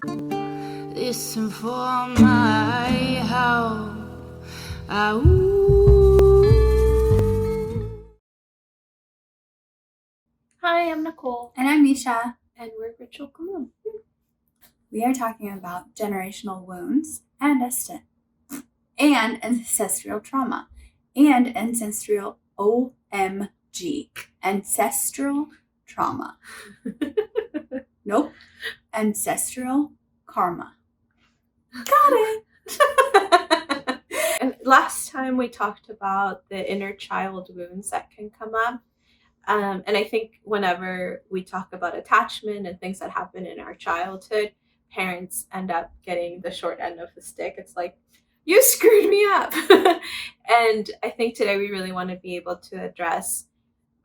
Listen for my how. Hi, I'm Nicole. And I'm Misha. And we're Ritual Común. We are talking about generational wounds and ancestral trauma and ancestral OMG. Ancestral trauma. Nope. Ancestral karma. Got it. And last time we talked about the inner child wounds that can come up. And I think whenever we talk about attachment and things that happen in our childhood, parents end up getting the short end of the stick. It's like, you screwed me up. And I think today we really want to be able to address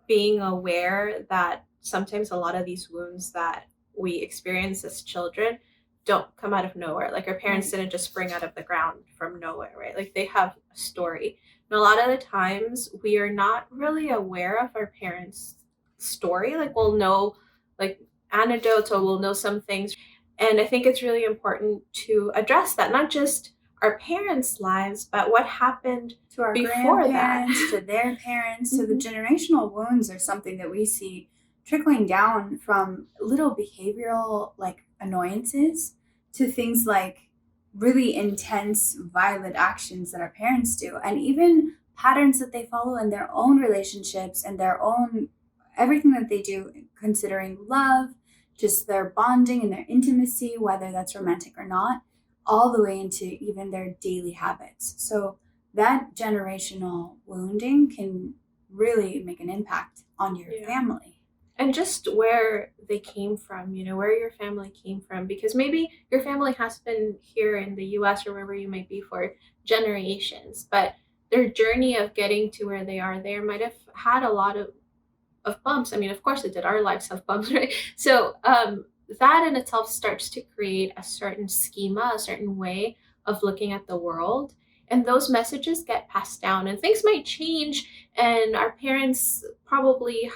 being aware that sometimes a lot of these wounds that we experience as children don't come out of nowhere. Like our parents didn't just spring out of the ground from nowhere, right? Like they have a story. And a lot of the times we are not really aware of our parents' story. Like we'll know like anecdotes or we'll know some things. And I think it's really important to address that, not just our parents' lives, but what happened to our before grandparents, that. to their parents. So the generational wounds are something that we see trickling down from little behavioral like annoyances to things like really intense violent actions that our parents do, and even patterns that they follow in their own relationships and their own everything that they do, considering love, just their bonding and their intimacy, whether that's romantic or not, all the way into even their daily habits. So that generational wounding can really make an impact on your family. And just where they came from, where your family came from, because maybe your family has been here in the US or wherever you might be for generations, but their journey of getting to where they are there might have had a lot of bumps. I mean, of course it did. Our lives have bumps, right? So that in itself starts to create a certain schema, a certain way of looking at the world. And those messages get passed down and things might change. And our parents probably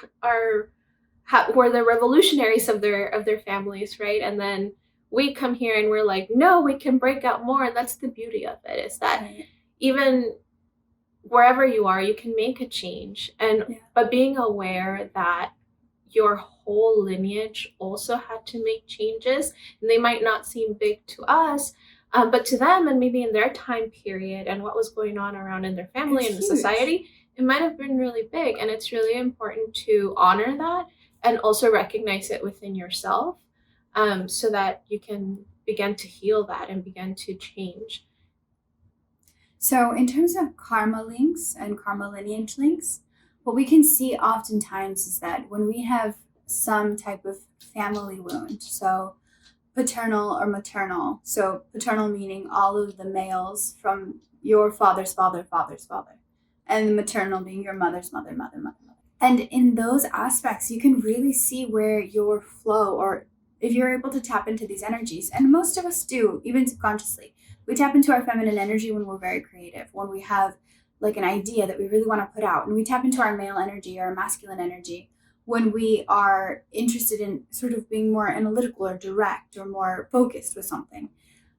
were the revolutionaries of their families, right? And then we come here and we're like, no, we can break out more. And that's the beauty of it, is that even wherever you are, you can make a change. But being aware that your whole lineage also had to make changes, and they might not seem big to us, but to them and maybe in their time period and what was going on around in their family and the society, it might have been really big. And it's really important to honor that and also recognize it within yourself, so that you can begin to heal that and begin to change. So in terms of karma links and karma lineage links, what we can see oftentimes is that when we have some type of family wound, so paternal or maternal, so paternal meaning all of the males from your father's father, and the maternal being your mother's mother. And in those aspects, you can really see where your flow, or if you're able to tap into these energies, and most of us do, even subconsciously, we tap into our feminine energy when we're very creative, when we have like an idea that we really want to put out, and we tap into our male energy or masculine energy when we are interested in sort of being more analytical or direct or more focused with something.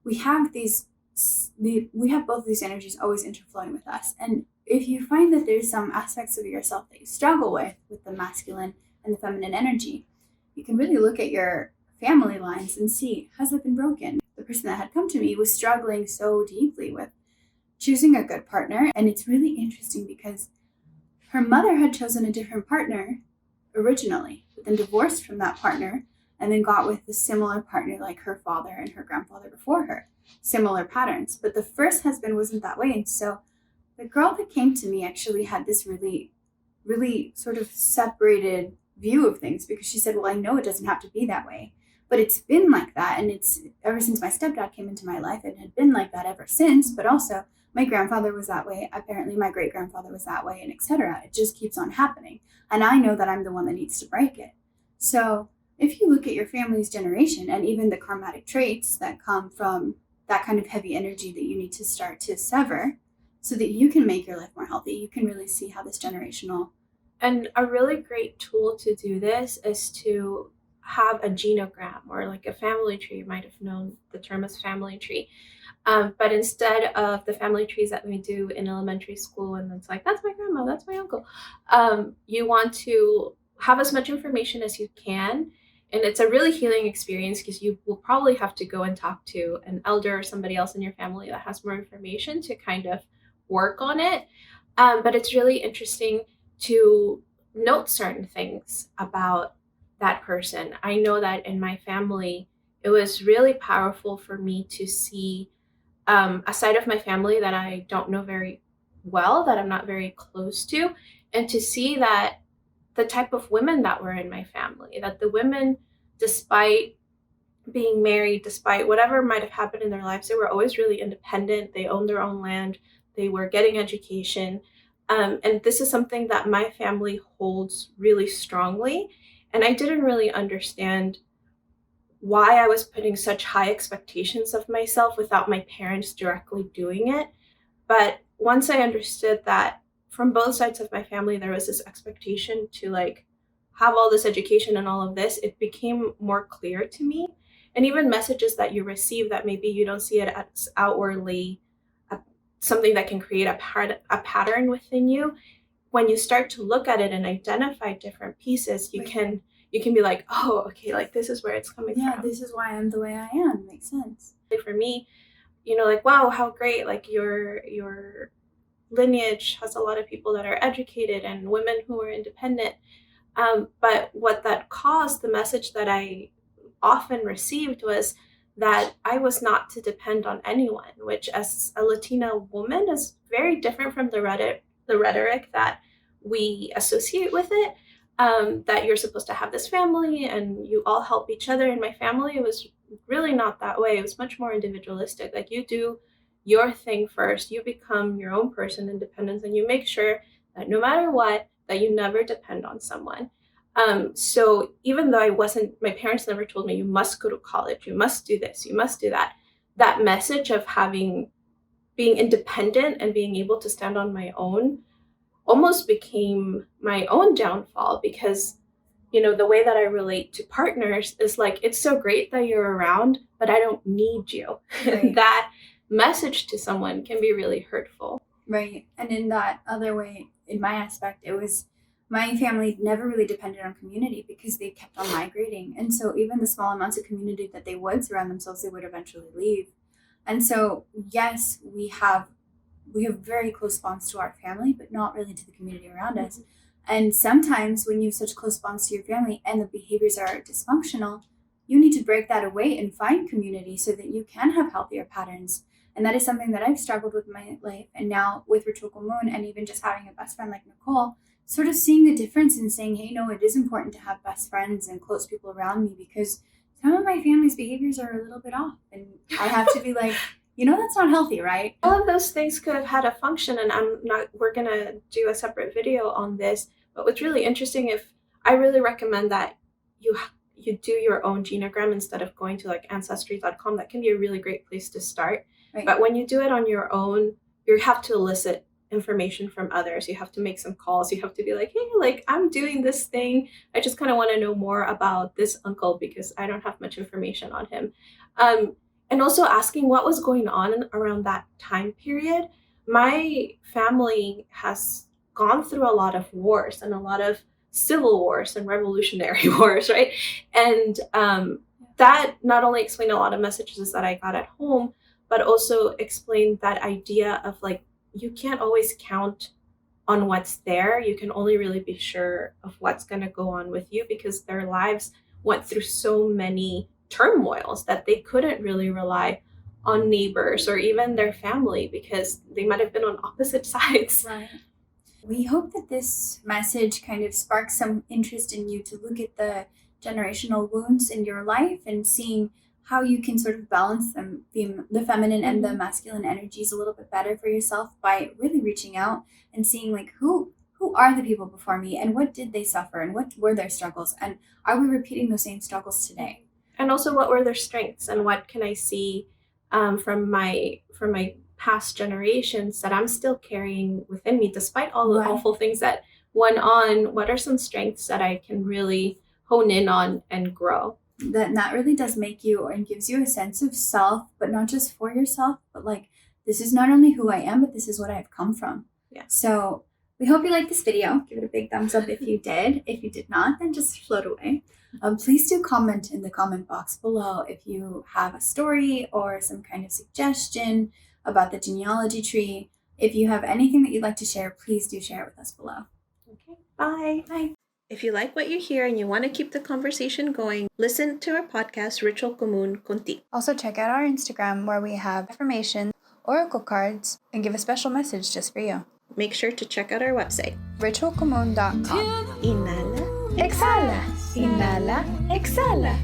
We have both of these energies always interflowing with us. And if you find that there's some aspects of yourself that you struggle with the masculine and the feminine energy, you can really look at your family lines and see, has it been broken? The person that had come to me was struggling so deeply with choosing a good partner. And it's really interesting because her mother had chosen a different partner originally, but then divorced from that partner and then got with a similar partner like her father and her grandfather before her. Similar patterns. But the first husband wasn't that way. And so the girl that came to me actually had this really, really sort of separated view of things, because she said, well, I know it doesn't have to be that way, but it's been like that. And it's ever since my stepdad came into my life, it had been like that ever since. But also my grandfather was that way. Apparently my great grandfather was that way, and etc. It just keeps on happening. And I know that I'm the one that needs to break it. So if you look at your family's generation and even the karmatic traits that come from that kind of heavy energy that you need to start to sever so that you can make your life more healthy, you can really see how this generational. And a really great tool to do this is to have a genogram or like a family tree. You might have known the term as family tree. But instead of the family trees that we do in elementary school, and it's like, that's my grandma, that's my uncle, you want to have as much information as you can. And it's a really healing experience because you will probably have to go and talk to an elder or somebody else in your family that has more information to kind of work on it. But it's really interesting to note certain things about that person. I know that in my family, it was really powerful for me to see a side of my family that I don't know very well, that I'm not very close to, and to see that the type of women that were in my family, that the women, despite being married, despite whatever might have happened in their lives, they were always really independent. They owned their own land, they were getting education. And this is something that my family holds really strongly. And I didn't really understand why I was putting such high expectations of myself without my parents directly doing it. But once I understood that from both sides of my family, there was this expectation to like have all this education and all of this, it became more clear to me. And even messages that you receive that maybe you don't see it as outwardly something that can create a pattern within you, when you start to look at it and identify different pieces, you can be like, oh, okay, like this is where it's coming from. Yeah, this is why I'm the way I am. Makes sense. For me, like, wow, how great, like your lineage has a lot of people that are educated and women who are independent. But what that caused, the message that I often received was that I was not to depend on anyone, which as a Latina woman is very different from the rhetoric that we associate with it. That you're supposed to have this family and you all help each other. In my family, it was really not that way. It was much more individualistic. Like you do your thing first, you become your own person, independence, and you make sure that no matter what, that you never depend on someone. So even though my parents never told me, you must go to college, you must do this, you must do that. That message of being independent and being able to stand on my own almost became my own downfall because the way that I relate to partners is like, it's so great that you're around, but I don't need you. Right. That message to someone can be really hurtful. Right. And in that other way, in my aspect, it was my family never really depended on community because they kept on migrating. And so even the small amounts of community that they would surround themselves, they would eventually leave. And so, yes, we have very close bonds to our family, but not really to the community around us. And sometimes when you have such close bonds to your family and the behaviors are dysfunctional, you need to break that away and find community so that you can have healthier patterns. And that is something that I've struggled with in my life. And now with Ritual Común and even just having a best friend like Nicole, sort of seeing the difference and saying, hey, no, it is important to have best friends and close people around me because some of my family's behaviors are a little bit off. And I have to be like, that's not healthy, right? All of those things could have had a function, and we're going to do a separate video on this. But what's really interesting, I really recommend that you do your own genogram instead of going to like ancestry.com. That can be a really great place to start. Right. But when you do it on your own, you have to elicit information from others. You have to make some calls. You have to be like, hey, like I'm doing this thing. I just kind of want to know more about this uncle because I don't have much information on him. And also asking what was going on around that time period. My family has gone through a lot of wars and a lot of civil wars and revolutionary wars, right? And that not only explained a lot of messages that I got at home, but also explained that idea of like, you can't always count on what's there. You can only really be sure of what's going to go on with you because their lives went through so many turmoils that they couldn't really rely on neighbors or even their family because they might have been on opposite sides. Right. We hope that this message kind of sparks some interest in you to look at the generational wounds in your life and seeing how you can sort of balance them, the feminine and the masculine energies a little bit better for yourself by really reaching out and seeing like who are the people before me and what did they suffer and what were their struggles and are we repeating those same struggles today? And also what were their strengths and what can I see from my past generations that I'm still carrying within me despite all the awful things that went on. What are some strengths that I can really hone in on and grow. That really does make you and gives you a sense of self, but not just for yourself, but like, this is not only who I am, but this is what I've come from. Yeah. So we hope you liked this video. Give it a big thumbs up if you did. If you did not, then just float away. Please do comment in the comment box below if you have a story or some kind of suggestion about the genealogy tree. If you have anything that you'd like to share, please do share it with us below. Okay, bye. Bye. If you like what you hear and you want to keep the conversation going, listen to our podcast, Ritual Común Contigo. Also, check out our Instagram where we have affirmation, oracle cards, and give a special message just for you. Make sure to check out our website, ritualcomún.com. Inhala, Exhala. Inhala. Exhala.